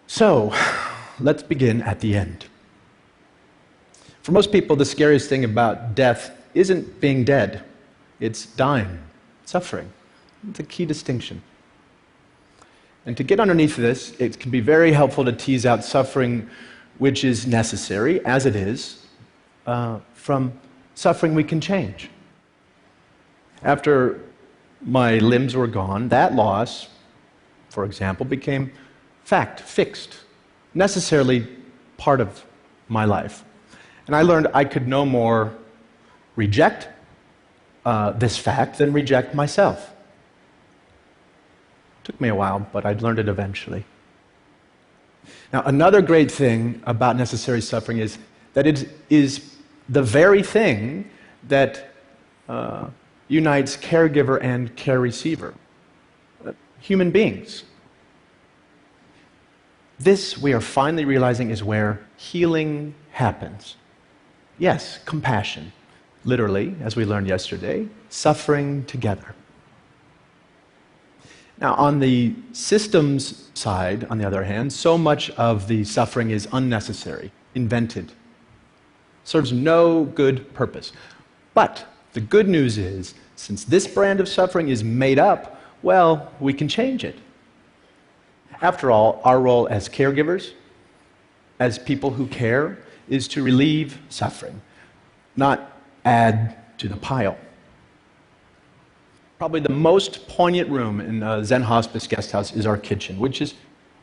So, let's begin at the end. For most people, the scariest thing about death isn't being dead, it's dying, suffering. It's a key distinction. And to get underneath this, it can be very helpful to tease out suffering which is necessary, as it is, from suffering we can change. After my limbs were gone, that loss, for example, became fact, fixed, necessarily part of my life. And I learned I could no more reject this fact than reject myself. It took me a while, but I learned it eventually. Now, another great thing about necessary suffering is that it is the very thing that unites caregiver and care receiver, human beings. This, we are finally realizing, is where healing happens. Yes, compassion. Literally, as we learned yesterday, suffering together. Now, on the systems side, on the other hand, so much of the suffering is unnecessary, invented, serves no good purpose. But the good news is, since this brand of suffering is made up, well, we can change it. After all, our role as caregivers, as people who care, is to relieve suffering, not add to the pile. Probably the most poignant room in a Zen hospice guest house is our kitchen, which is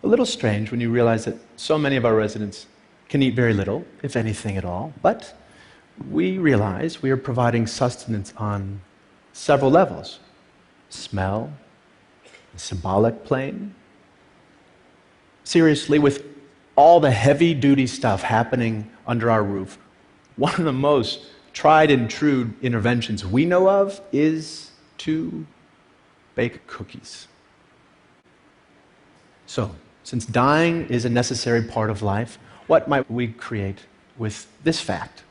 a little strange when you realize that so many of our residents can eat very little, if anything at all. But we realize we are providing sustenance on several levels. Smell, the symbolic plane. Seriously, with all the heavy-duty stuff happening under our roof, one of the most tried and true interventions we know of is to bake cookies. So, since dying is a necessary part of life, what might we create with this fact?